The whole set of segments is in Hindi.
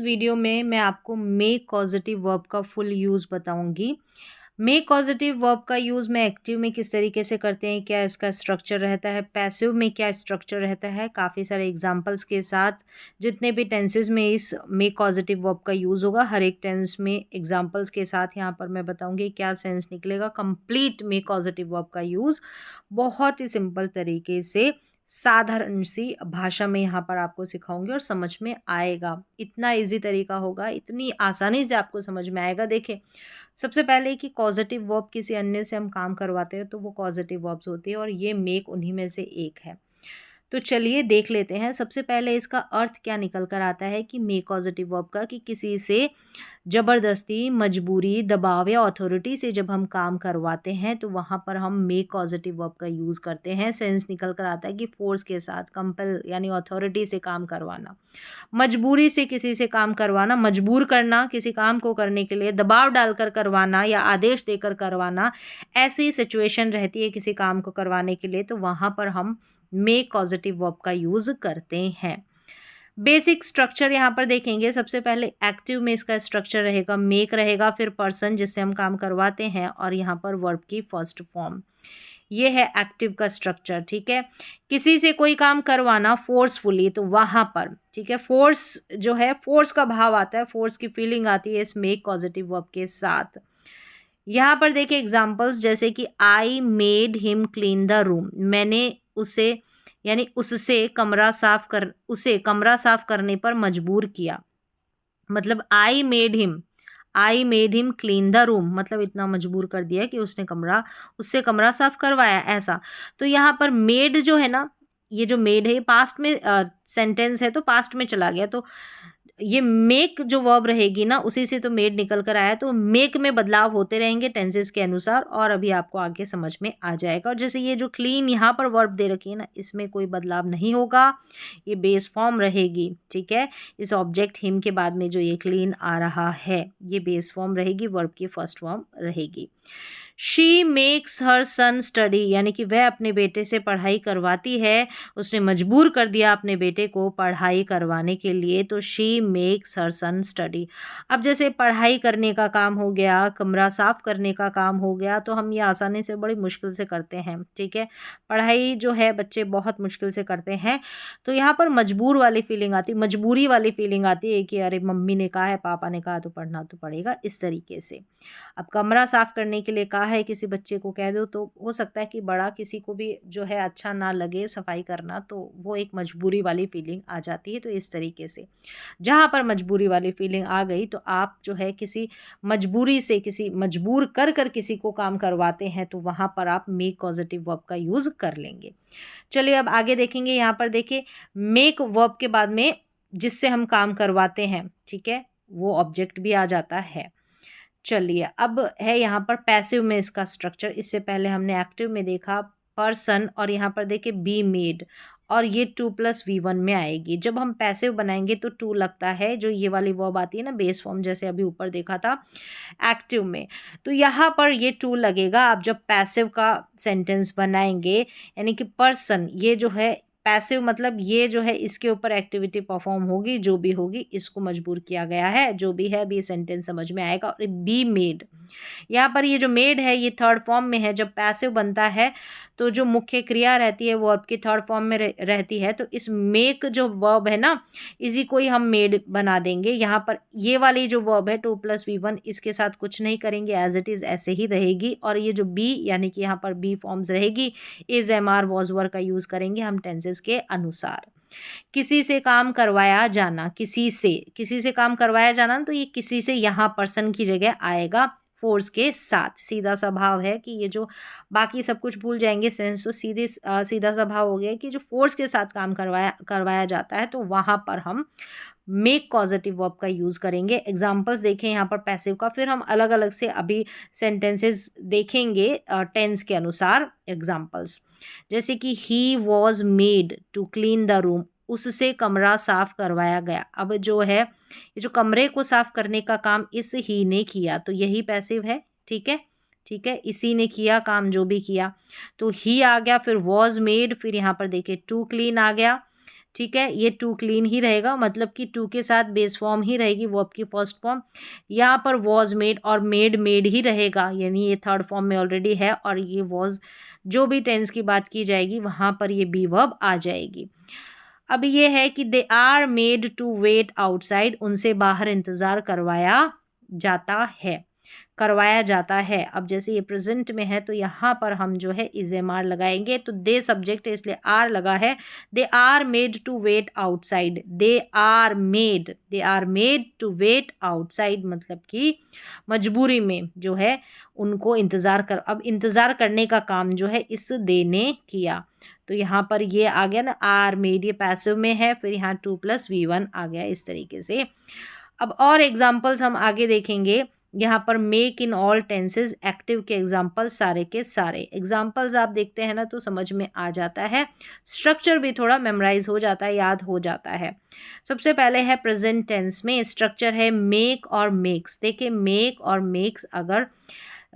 वीडियो में मैं आपको मेक कॉजेटिव वर्ब का फुल यूज़ बताऊंगी। मेक कॉजेटिव वर्ब का यूज़ मैं एक्टिव में किस तरीके से करते हैं, क्या इसका स्ट्रक्चर रहता है, पैसिव में क्या स्ट्रक्चर रहता है, काफ़ी सारे एग्जांपल्स के साथ जितने भी टेंसेस में इस मेक कॉजेटिव वर्ब का यूज़ होगा, हर एक टेंस में एग्जांपल्स के साथ यहाँ पर मैं बताऊंगी क्या सेंस निकलेगा। कंप्लीट मेक पॉजिटिव वर्ब का यूज़ बहुत ही सिंपल तरीके से साधारण सी भाषा में यहाँ पर आपको सिखाऊंगी और समझ में आएगा। इतना इजी तरीका होगा, इतनी आसानी से आपको समझ में आएगा। देखिए, सबसे पहले कि कॉजेटिव वर्ब किसी अन्य से हम काम करवाते हैं तो वो कॉजेटिव वर्ब्स होती है और ये मेक उन्हीं में से एक है। तो चलिए देख लेते हैं। सबसे पहले इसका अर्थ क्या निकल कर आता है कि मेक पॉजिटिव वर्ब का, कि किसी से ज़बरदस्ती, मजबूरी, दबाव या अथॉरिटी से जब हम काम करवाते हैं तो वहाँ पर हम मेक पॉजिटिव वर्ब का यूज़ करते हैं। सेंस निकल कर आता है कि फोर्स के साथ, कंपेल यानी अथॉरिटी से काम करवाना, मजबूरी से किसी से काम करवाना, मजबूर करना किसी काम को करने के लिए, दबाव डालकर करवाना या आदेश देकर करवाना, ऐसी सिचुएशन रहती है किसी काम को करवाने के लिए तो वहाँ पर हम मेक पॉजिटिव वर्ब का यूज़ करते हैं। बेसिक स्ट्रक्चर यहाँ पर देखेंगे। सबसे पहले एक्टिव में इसका स्ट्रक्चर रहेगा मेक रहेगा, फिर पर्सन जिससे हम काम करवाते हैं और यहाँ पर वर्ब की फर्स्ट फॉर्म। ये है एक्टिव का स्ट्रक्चर, ठीक है। किसी से कोई काम करवाना फोर्सफुली, तो वहाँ पर, ठीक है, फोर्स जो है, फोर्स का भाव आता है, फोर्स की फीलिंग आती है इस मेक पॉजिटिव वर्ब के साथ। यहाँ पर देखिए एग्जांपल्स, जैसे कि I made him clean the room, मैंने उसे यानी उसे कमरा साफ करने पर मजबूर किया। मतलब I made him clean the room, मतलब इतना मजबूर कर दिया कि उससे कमरा साफ करवाया, ऐसा। तो यहाँ पर मेड जो है ना, ये जो मेड है, पास्ट में सेंटेंस है तो पास्ट में चला गया, तो ये मेक जो वर्ब रहेगी ना, उसी से तो मेड निकल कर आया, तो मेक में बदलाव होते रहेंगे टेंसेस के अनुसार और अभी आपको आगे समझ में आ जाएगा। और जैसे ये जो क्लीन यहाँ पर वर्ब दे रखी है ना, इसमें कोई बदलाव नहीं होगा, ये बेस फॉर्म रहेगी, ठीक है। इस ऑब्जेक्ट हिम के बाद में जो ये क्लीन आ रहा है, ये बेस फॉर्म रहेगी, वर्ब की फर्स्ट फॉर्म रहेगी। She makes her son study, यानी कि वह अपने बेटे से पढ़ाई करवाती है, उसने मजबूर कर दिया अपने बेटे को पढ़ाई करवाने के लिए, तो she makes her son study. अब जैसे पढ़ाई करने का काम हो गया, कमरा साफ करने का काम हो गया, तो हम ये आसानी से बड़ी मुश्किल से करते हैं, ठीक है। पढ़ाई जो है बच्चे बहुत मुश्किल से करते हैं, तो यहाँ पर मजबूरी वाली फीलिंग आती है कि अरे मम्मी ने कहा है, पापा ने कहा तो पढ़ना तो पड़ेगा, इस तरीके से। अब कमरा साफ करने के लिए कहा है किसी बच्चे को, कह दो तो हो सकता है कि बड़ा किसी को भी जो है अच्छा ना लगे सफाई करना, तो वो एक मजबूरी वाली फीलिंग आ जाती है। तो इस तरीके से जहाँ पर मजबूरी वाली फीलिंग आ गई तो आप जो है किसी मजबूरी से, किसी मजबूर कर किसी को काम करवाते हैं, तो वहाँ पर आप मेक पॉजिटिव वर्ब का यूज़ कर लेंगे। चलिए अब आगे देखेंगे। यहाँ पर देखिए, मेक वर्ब के बाद में जिससे हम काम करवाते हैं, ठीक है, वो ऑब्जेक्ट भी आ जाता है। चलिए अब है यहाँ पर पैसिव में इसका स्ट्रक्चर। इससे पहले हमने एक्टिव में देखा पर्सन, और यहाँ पर देखिए बी मेड, और ये 2+V1 में आएगी। जब हम पैसिव बनाएंगे तो 2 लगता है, जो ये वाली वर्ब आती है ना बेस फॉर्म, जैसे अभी ऊपर देखा था एक्टिव में, तो यहाँ पर ये 2 लगेगा। आप जब पैसिव का सेंटेंस बनाएंगे, यानी कि पर्सन, ये जो है पैसिव, मतलब ये जो है इसके ऊपर एक्टिविटी परफॉर्म होगी, जो भी होगी, इसको मजबूर किया गया है, जो भी है, अभी सेंटेंस समझ में आएगा। और बी मेड, यहाँ पर ये जो मेड है ये थर्ड फॉर्म में है। जब पैसिव बनता है तो जो मुख्य क्रिया रहती है वो आपकी थर्ड फॉर्म में रहती है, तो इस मेक जो वर्ब है ना, इसी को ही हम मेड बना देंगे। यहाँ पर ये वाली जो वर्ब है 2+V1, इसके साथ कुछ नहीं करेंगे, एज इट इज़ ऐसे ही रहेगी। और ये जो बी, यानी कि यहाँ पर बी फॉर्म्स रहेगी, इज, एम, आर, वॉज, वर का यूज़ करेंगे हम टेंसेस के अनुसार। किसी से काम करवाया जाना, किसी से काम करवाया जाना, तो ये किसी से यहाँ पर्सन की जगह आएगा फोर्स के साथ। सीधा सा भाव है कि ये जो बाकी सब कुछ भूल जाएंगे सेंस, तो सीधा सा भाव हो गया कि जो फोर्स के साथ काम करवाया जाता है, तो वहाँ पर हम मेक पॉजिटिव वर्ब का यूज़ करेंगे। एग्जाम्पल्स देखें यहाँ पर पैसिव का, फिर हम अलग अलग से अभी सेंटेंसेस देखेंगे टेंस के अनुसार एग्जाम्पल्स। जैसे कि he was made to clean the room, उससे कमरा साफ करवाया गया। अब जो है ये जो कमरे को साफ करने का काम इस ही ने किया, तो यही पैसिव है, ठीक है, ठीक है, इसी ने किया काम, जो भी किया, तो ही आ गया, फिर वॉज मेड, फिर यहाँ पर देखिए टू क्लीन आ गया, ठीक है, ये टू क्लीन ही रहेगा, मतलब कि टू के साथ बेस फॉर्म ही रहेगी वर्ब की फर्स्ट फॉर्म। यहाँ पर वॉज मेड और मेड मेड ही रहेगा, यानी ये थर्ड फॉर्म में ऑलरेडी है, और ये वॉज जो भी टेंस की बात की जाएगी वहाँ पर ये बी वर्ब आ जाएगी। अब ये है कि they are made to wait outside, उनसे बाहर इंतज़ार करवाया जाता है। अब जैसे ये प्रेजेंट में है तो यहाँ पर हम जो है इज एम आर लगाएंगे, तो दे सब्जेक्ट है इसलिए आर लगा है। They are made to wait outside, they are made to wait outside, मतलब कि मजबूरी में जो है उनको अब इंतज़ार करने का काम जो है इस दे ने किया, तो यहाँ पर ये आ गया ना, आर मेड, ये पैसिव में है, फिर यहाँ 2 + V1 आ गया इस तरीके से। अब और एग्जाम्पल्स हम आगे देखेंगे। यहाँ पर make in all tenses, active के एग्जाम्पल सारे के सारे एग्जाम्पल्स आप देखते हैं ना तो समझ में आ जाता है, स्ट्रक्चर भी थोड़ा मेमोराइज हो जाता है, याद हो जाता है। सबसे पहले है प्रेजेंट टेंस में स्ट्रक्चर है मेक और मेक्स। देखिए मेक और मेक्स, अगर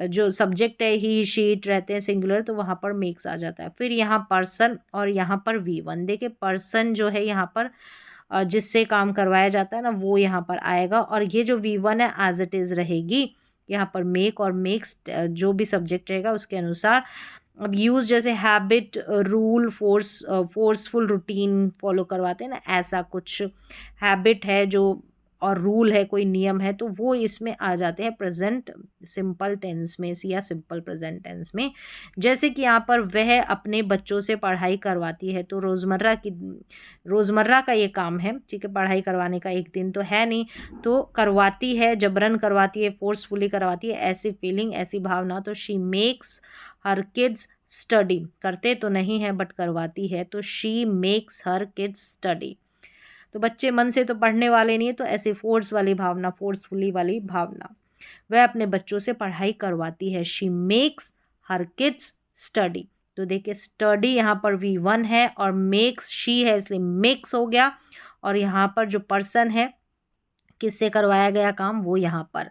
जो सब्जेक्ट है ही शी इट रहते हैं सिंगुलर तो वहाँ पर मेक्स आ जाता है। फिर यहाँ पर्सन और यहाँ पर V1, देखिए पर्सन जो है यहाँ पर जिससे काम करवाया जाता है ना वो यहाँ पर आएगा, और ये जो V1 है एज इट इज़ रहेगी यहाँ पर मेक और मेक्स जो भी सब्जेक्ट रहेगा उसके अनुसार। अब यूज़ जैसे habit, rule, forceful routine follow करवाते हैं ना, ऐसा कुछ हैबिट है जो और रूल है, कोई नियम है, तो वो इसमें आ जाते हैं प्रेजेंट सिंपल टेंस में या सिंपल प्रेजेंट टेंस में। जैसे कि यहाँ पर वह अपने बच्चों से पढ़ाई करवाती है, तो रोज़मर्रा का ये काम है, ठीक है, पढ़ाई करवाने का एक दिन तो है नहीं, तो करवाती है, जबरन करवाती है, फोर्सफुली करवाती है, ऐसी फीलिंग, ऐसी भावना, तो she makes her kids study, करते तो नहीं है बट करवाती है, तो she makes her kids study. तो बच्चे मन से तो पढ़ने वाले नहीं है, तो ऐसे फोर्सफुली वाली भावना, वह अपने बच्चों से पढ़ाई करवाती है, she makes her kids study. तो देखिए स्टडी यहाँ पर V1 है और मेक्स शी है इसलिए मेक्स हो गया, और यहाँ पर जो पर्सन है किससे करवाया गया काम वो यहाँ पर।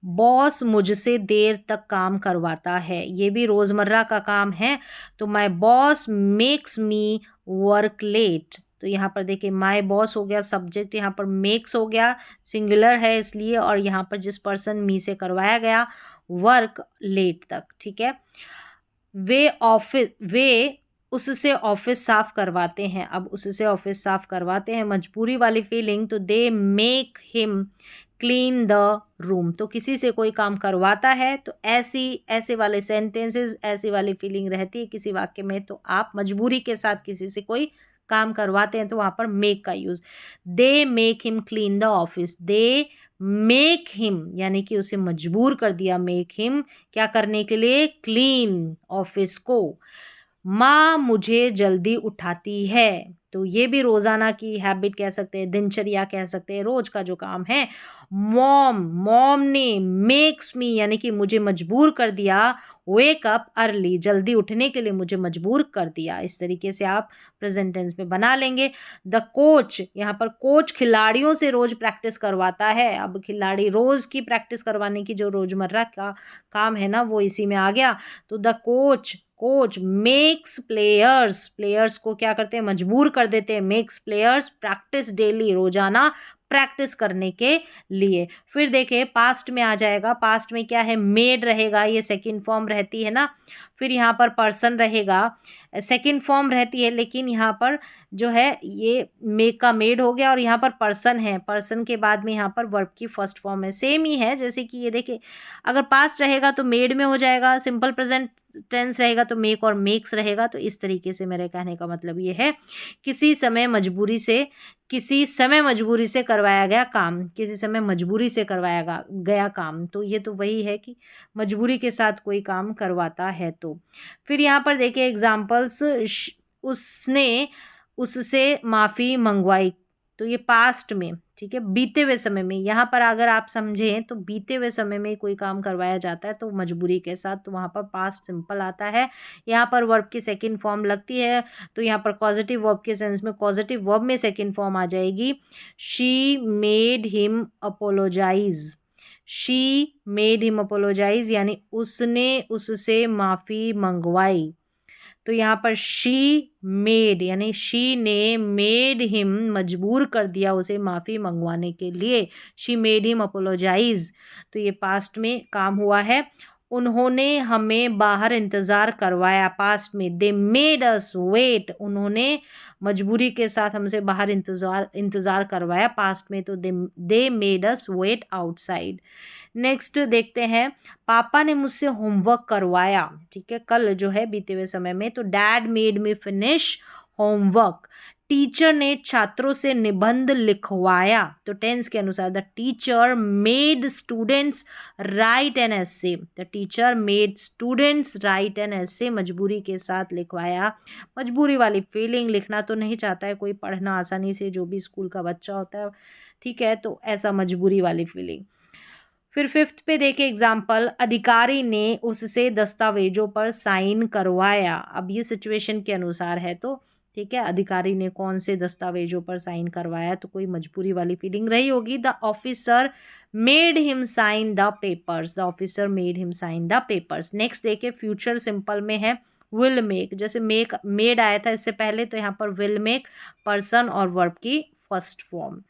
बॉस मुझसे देर तक काम करवाता है, ये भी रोज़मर्रा का काम है, तो my boss makes me work late. तो यहाँ पर देखिए माय बॉस हो गया सब्जेक्ट, यहाँ पर मेक्स हो गया सिंगुलर है इसलिए, और यहाँ पर जिस पर्सन मी से करवाया गया वर्क लेट तक, ठीक है। वे उससे ऑफिस साफ करवाते हैं, अब उससे ऑफिस साफ करवाते हैं मजबूरी वाली फीलिंग, तो they make him clean the room. तो किसी से कोई काम करवाता है तो ऐसे वाले सेंटेंसेस, ऐसी वाली फीलिंग रहती है किसी वाक्य में, तो आप मजबूरी के साथ किसी से कोई काम करवाते हैं तो वहाँ पर मेक का use. They make him clean the office, they make him यानी कि उसे मजबूर कर दिया, मेक हिम क्या करने के लिए, क्लीन ऑफिस को। माँ मुझे जल्दी उठाती है, तो ये भी रोज़ाना की हैबिट कह सकते हैं, दिनचर्या कह सकते हैं, रोज का जो काम है। मॉम ने मेक्स मी यानी कि मुझे मजबूर कर दिया, वेक अप अर्ली जल्दी उठने के लिए मुझे मजबूर कर दिया। इस तरीके से आप प्रेजेंट टेंस में बना लेंगे। द कोच, यहाँ पर कोच खिलाड़ियों से रोज प्रैक्टिस करवाता है, अब खिलाड़ी रोज की प्रैक्टिस करवाने की जो रोजमर्रा का काम है ना वो इसी में आ गया। तो द कोच मेक्स प्लेयर्स को क्या करते हैं, मजबूर कर देते हैं, मेक्स प्लेयर्स प्रैक्टिस डेली, रोजाना प्रैक्टिस करने के लिए। फिर देखिए पास्ट में आ जाएगा, पास्ट में क्या है, मेड रहेगा, ये सेकंड फॉर्म रहती है ना। फिर यहाँ पर पर्सन रहेगा, सेकंड फॉर्म रहती है, लेकिन यहाँ पर जो है ये मेक का मेड हो गया, और यहाँ पर पर्सन है, पर्सन के बाद में यहाँ पर वर्ब की फर्स्ट फॉर्म है, सेम ही है। जैसे कि ये देखिए अगर पास्ट रहेगा तो मेड में हो जाएगा, सिंपल प्रेजेंट टेंस रहेगा तो मेक और मेक्स रहेगा। तो इस तरीके से मेरे कहने का मतलब ये है, किसी समय मजबूरी से करवाया गया काम, किसी समय मजबूरी से करवाया गया काम, तो ये तो वही है कि मजबूरी के साथ कोई काम करवाता है। तो फिर यहाँ पर देखिए एग्जाम्पल्स, उसने उससे माफ़ी मंगवाई, तो ये पास्ट में, ठीक है, बीते हुए समय में। यहाँ पर अगर आप समझें तो बीते हुए समय में कोई काम करवाया जाता है तो मजबूरी के साथ, तो वहाँ पर पास्ट सिंपल आता है। यहाँ पर वर्ब की सेकंड फॉर्म लगती है, तो यहाँ पर पॉजिटिव वर्ब के सेंस में पॉजिटिव वर्ब में सेकंड फॉर्म आ जाएगी। शी मेड हिम अपोलोजाइज यानी उसने उससे माफ़ी मंगवाई। तो यहाँ पर शी मेड यानी शी ने मेड हिम मजबूर कर दिया उसे माफ़ी मंगवाने के लिए। शी मेड हिम अपोलोजाइज, तो ये पास्ट में काम हुआ है। उन्होंने हमें बाहर इंतज़ार करवाया, पास्ट में। दे मेड अस वेट, उन्होंने मजबूरी के साथ हमसे बाहर इंतज़ार करवाया, पास्ट में। तो they made us wait outside. Next देखते हैं, पापा ने मुझसे होमवर्क करवाया, ठीक है, कल जो है बीते हुए समय में। तो dad made me finish homework. Teacher ने छात्रों से निबंध लिखवाया, तो टेंस के अनुसार the teacher made students right an essay. The teacher made students right an essay, मजबूरी के साथ लिखवाया। मजबूरी वाली फीलिंग, लिखना तो नहीं चाहता है कोई पढ़ना आसानी से, जो भी स्कूल का बच्चा होता है, ठीक है, तो ऐसा मजबूरी वाली फीलिंग। फिर 5th पे देखिए एग्जाम्पल, अधिकारी ने उससे दस्तावेजों पर साइन करवाया। अब ये सिचुएशन के अनुसार है, तो ठीक है, अधिकारी ने कौन से दस्तावेजों पर साइन करवाया, तो कोई मजबूरी वाली फीलिंग रही होगी। The officer made him sign the papers. The officer made him sign the papers. Next देखिए फ्यूचर सिंपल में है विल मेक, जैसे मेड आया था इससे पहले, तो यहाँ पर विल मेक पर्सन और वर्ब की फर्स्ट फॉर्म।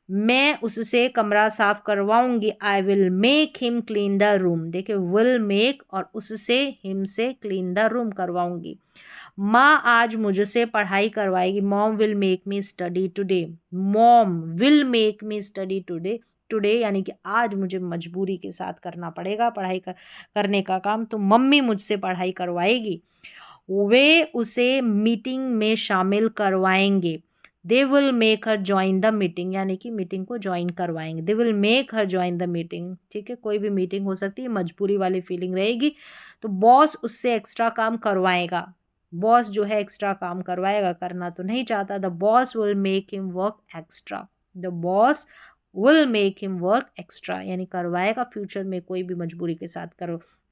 मैं उससे कमरा साफ करवाऊंगी, I will make him clean the room. देखिए विल मेक और उससे हिम से क्लीन द रूम करवाऊंगी। माँ आज मुझसे पढ़ाई करवाएगी, mom will make me study today. Mom will make me study today यानी कि आज मुझे मजबूरी के साथ करना पड़ेगा करने का काम, तो मम्मी मुझसे पढ़ाई करवाएगी। वे उसे मीटिंग में शामिल करवाएंगे। They will make her join the meeting, यानी कि मीटिंग को ज्वाइन करवाएंगे। They will make her join the meeting, ठीक है, कोई भी मीटिंग हो सकती है, मजबूरी वाली फीलिंग रहेगी। तो बॉस उससे एक्स्ट्रा काम करवाएगा, बॉस जो है एक्स्ट्रा काम करवाएगा, करना तो नहीं चाहता। The boss will make him work extra. The boss will make him work extra यानी करवाएगा, फ्यूचर में कोई भी मजबूरी के साथ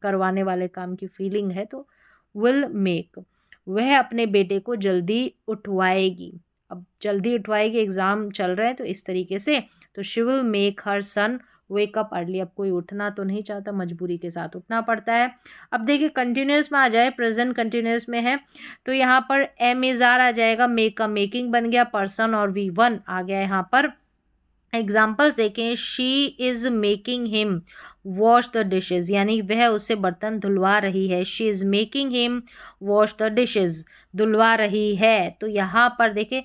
करवाने वाले काम की फीलिंग है, तो विल मेक। वह अपने बेटे को जल्दी उठवाएगी। अब जल्दी उठवाएगी, एग्जाम चल रहे हैं तो इस तरीके से, तो she will make her son wake up early. अब कोई उठना तो नहीं चाहता, मजबूरी के साथ उठना पड़ता है। अब देखिए कंटिन्यूस में आ जाए, प्रेजेंट कंटिन्यूस में है, तो यहाँ पर एम इज आर आ जाएगा, मेक का मेकिंग बन गया, पर्सन और V1 आ गया यहाँ पर। एग्जाम्पल्स देखें, she is making him wash the dishes, यानी वह उससे बर्तन धुलवा रही है। She is making him wash the dishes, धुलवा रही है। तो यहाँ पर देखें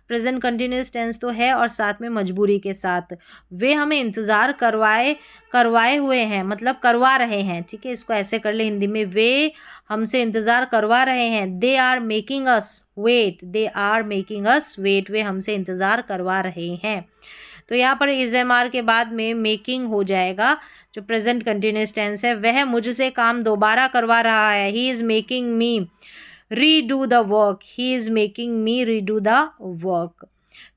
प्रेजेंट कंटिन्यूस टेंस तो है और साथ में मजबूरी के साथ। वे हमें इंतज़ार करवाए हुए हैं, मतलब करवा रहे हैं, ठीक है, इसको ऐसे कर ले हिंदी में, वे हमसे इंतज़ार करवा रहे हैं। They are making us wait, they are making us wait, वे हमसे इंतज़ार करवा रहे हैं। तो यहाँ पर इज एम आर के बाद में मेकिंग हो जाएगा, जो प्रेजेंट कंटिन्यूस टेंस है। वह मुझसे काम दोबारा करवा रहा है, he is making me redo the work, he is making me redo the work.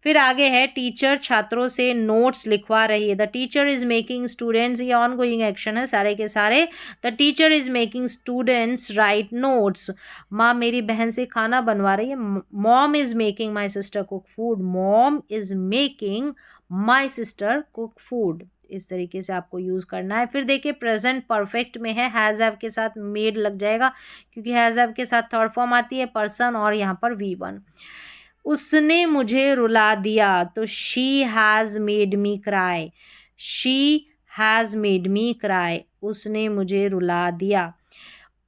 फिर आगे है टीचर छात्रों से नोट्स लिखवा रही है। The teacher is making students, ये ऑन गोइंग एक्शन है सारे के सारे। The teacher is making students right notes. माँ मेरी बहन से खाना बनवा रही है, mom is making my sister cook food, mom is making my sister cook food. इस तरीके से आपको यूज़ करना है। फिर देखिए प्रेजेंट परफेक्ट में है, हैज़ हैव के साथ मेड लग जाएगा, क्योंकि हैज़ हैव के साथ थर्ड फॉर्म आती है, पर्सन और यहाँ पर V1। उसने मुझे रुला दिया, तो she has made me cry, she has made me cry, उसने मुझे रुला दिया।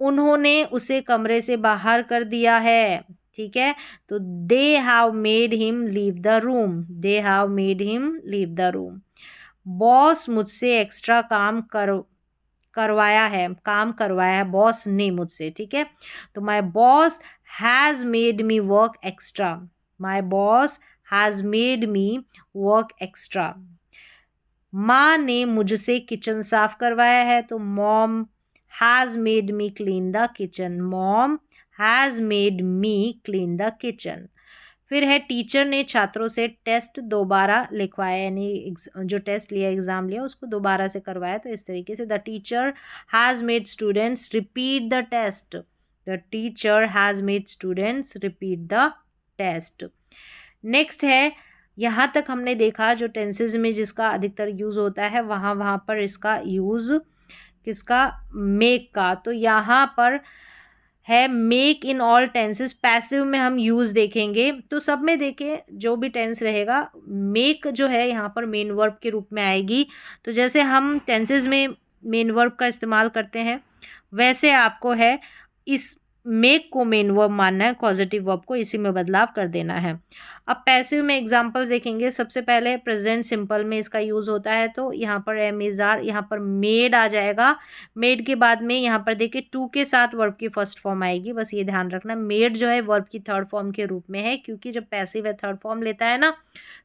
उन्होंने उसे कमरे से बाहर कर दिया है, ठीक है, तो they have made him leave the room, they have made him leave the room. Boss मुझसे एक्स्ट्रा काम करवाया है बॉस ने मुझसे, ठीक है, तो my boss has made me work extra, my boss has made me work extra. माँ ने मुझसे किचन साफ करवाया है, तो mom has made me clean the kitchen, mom has made me clean the kitchen. फिर है टीचर ने छात्रों से टेस्ट दोबारा लिखवाया, यानी जो टेस्ट लिया एग्ज़ाम लिया उसको दोबारा से करवाया, तो इस तरीके से the teacher has made students repeat the test, the teacher has made students repeat the test. Next है, यहाँ तक हमने देखा जो टेंसेज में जिसका अधिकतर यूज़ होता है वहाँ पर इसका यूज़ किसका, मेक का। तो यहाँ पर है make in all tenses. Passive में हम यूज़ देखेंगे तो सब में देखें जो भी टेंस रहेगा मेक जो है यहाँ पर मेन वर्ब के रूप में आएगी। तो जैसे हम टेंसेस में मेन वर्ब का इस्तेमाल करते हैं वैसे आपको है इस मेक को मेन वर्ब मानना है, कॉजेटिव वर्ब को इसी में बदलाव कर देना है। अब पैसिव में एग्जांपल्स देखेंगे। सबसे पहले प्रेजेंट सिंपल में इसका यूज़ होता है तो यहाँ पर एम इज आर, यहाँ पर मेड आ जाएगा। मेड के बाद में यहाँ पर देखिए टू के साथ वर्ब की फर्स्ट फॉर्म आएगी, बस ये ध्यान रखना। मेड जो है वर्ब की थर्ड फॉर्म के रूप में है, क्योंकि जब पैसिव है थर्ड फॉर्म लेता है ना,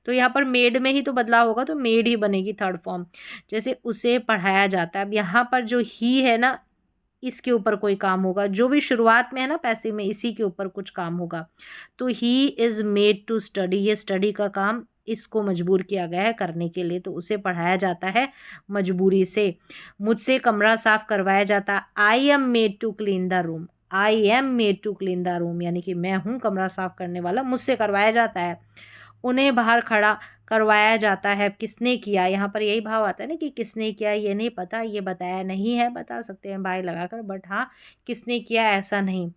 तो यहाँ पर मेड में ही तो बदलाव होगा, तो मेड ही बनेगी थर्ड फॉर्म। जैसे उसे पढ़ाया जाता है, अब यहाँ पर जो ही है ना इसके ऊपर कोई काम होगा, जो भी शुरुआत में है ना पैसिव में इसी के ऊपर कुछ काम होगा। तो he is made to study, ये स्टडी का काम इसको मजबूर किया गया है करने के लिए, तो उसे पढ़ाया जाता है मजबूरी से। मुझसे कमरा साफ करवाया जाता है, I am made to clean the room. I am made to clean the room यानी कि मैं हूँ कमरा साफ करने वाला, मुझसे करवाया जाता है। उन्हें बाहर खड़ा करवाया जाता है, किसने किया, यहाँ पर यही भाव आता है ना कि किसने किया, ये नहीं पता, ये बताया नहीं है, बता सकते हैं बाय लगाकर, बट हाँ किसने किया ऐसा नहीं,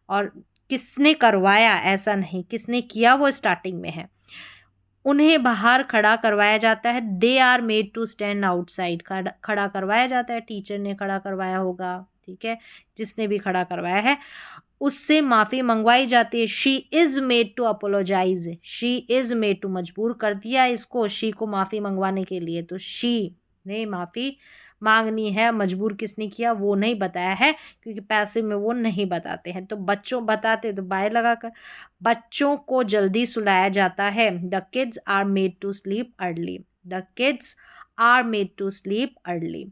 और किसने करवाया ऐसा नहीं, किसने किया वो स्टार्टिंग में है। उन्हें बाहर खड़ा करवाया जाता है, they are made to stand outside, खड़ा करवाया जाता है, टीचर ने खड़ा करवाया होगा, ठीक है, जिसने भी खड़ा करवाया है। उससे माफ़ी मंगवाई जाती है, she is made to apologise, she is made to, मजबूर कर दिया इसको शी को माफ़ी मंगवाने के लिए, तो शी ने माफ़ी मांगनी है, मजबूर किसने किया वो नहीं बताया है, क्योंकि पैसिव में वो नहीं बताते हैं। तो बच्चों बताते तो बाय लगाकर, बच्चों को जल्दी सुलाया जाता है, the kids are made to sleep early, the kids are made to sleep early.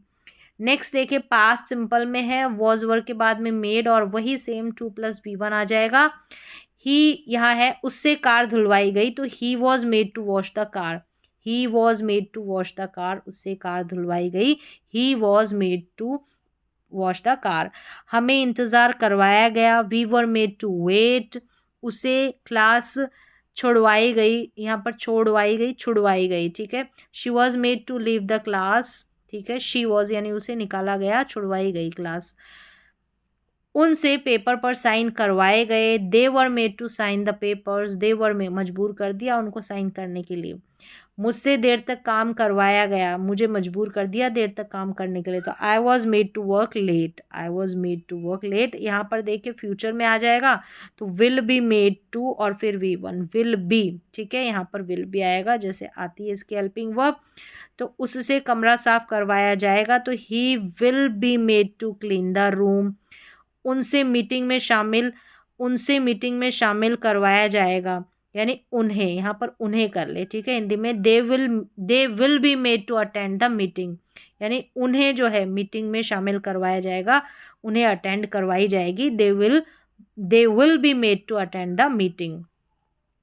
Next देखिए पास्ट सिंपल में है, वॉज वर्ग के बाद में मेड और वही सेम 2 + V1 आ जाएगा। ही यहाँ है, उससे कार धुलवाई गई, तो he was made to wash the car, he was made to wash the car, उससे कार धुलवाई गई, he was made to wash the car. हमें इंतज़ार करवाया गया, we were made to wait, उसे क्लास छुड़वाई गई, यहाँ पर छोड़वाई गई छुड़वाई गई, ठीक है। She was made to leave the class, ठीक है, शी वॉज यानी उसे निकाला गया, छुड़वाई गई क्लास। उनसे पेपर पर साइन करवाए गए, they were made to sign the papers, they were में मजबूर कर दिया उनको साइन करने के लिए। मुझसे देर तक काम करवाया गया, मुझे मजबूर कर दिया देर तक काम करने के लिए, तो I was made to work late, I was made to work late. यहाँ पर देखिए फ्यूचर में आ जाएगा तो विल बी मेड टू और फिर V1 विल बी, ठीक है, यहाँ पर विल बी आएगा जैसे आती है इसकी हेल्पिंग वर्ब। तो उससे कमरा साफ करवाया जाएगा, तो he will be made to clean the room. उनसे मीटिंग में शामिल करवाया जाएगा, यानी उन्हें, यहाँ पर उन्हें कर ले, ठीक है, हिंदी में they will be made to attend the meeting, यानी उन्हें जो है मीटिंग में शामिल करवाया जाएगा, उन्हें अटेंड करवाई जाएगी, they will be made to attend the meeting.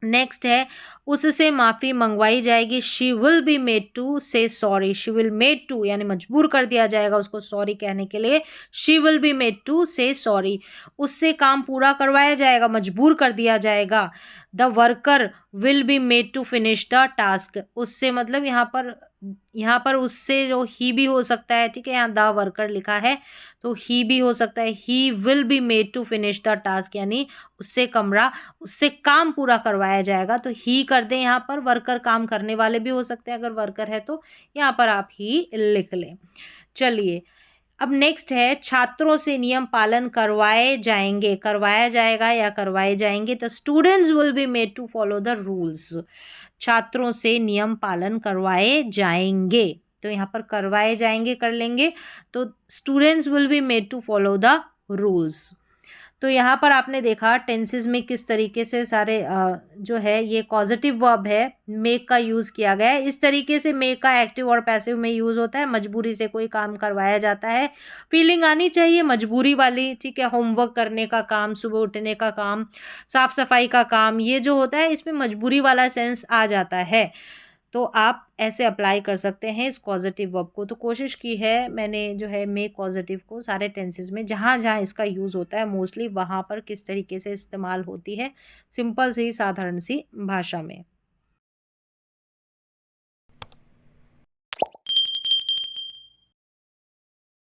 Next है उससे माफ़ी मंगवाई जाएगी, she will be made to say sorry, she will made to यानी मजबूर कर दिया जाएगा उसको सॉरी कहने के लिए, she will be made to say sorry. उससे काम पूरा करवाया जाएगा, मजबूर कर दिया जाएगा, the worker will be made to finish the task. उससे मतलब यहाँ पर उससे जो ही भी हो सकता है, ठीक है, यहाँ द वर्कर लिखा है तो ही भी हो सकता है, he will be made to finish the task, यानी उससे काम पूरा करवाया जाएगा, तो ही कर दें यहाँ पर, वर्कर काम करने वाले भी हो सकते हैं, अगर वर्कर है तो यहाँ पर आप ही लिख लें। चलिए अब नेक्स्ट है छात्रों से नियम पालन करवाया जाएगा या करवाए जाएंगे, तो students will be made to follow the rules, छात्रों से नियम पालन करवाए जाएंगे, तो यहाँ पर करवाए जाएंगे कर लेंगे, तो students will be made to follow the rules. तो यहाँ पर आपने देखा टेंसेस में किस तरीके से सारे जो है ये कॉजेटिव वर्ब है मेक का यूज़ किया गया है। इस तरीके से मेक का एक्टिव और पैसिव में यूज़ होता है, मजबूरी से कोई काम करवाया जाता है, फीलिंग आनी चाहिए मजबूरी वाली, ठीक है, होमवर्क करने का काम, सुबह उठने का काम, साफ सफाई का काम, ये जो होता है इसमें मजबूरी वाला सेंस आ जाता है, तो आप ऐसे अप्लाई कर सकते हैं इस पॉजिटिव वर्ब को। तो कोशिश की है मैंने जो है मेक पॉजिटिव को सारे टेंसेस में जहाँ जहाँ इसका यूज़ होता है मोस्टली वहाँ पर किस तरीके से इस्तेमाल होती है, सिंपल सी साधारण सी भाषा में।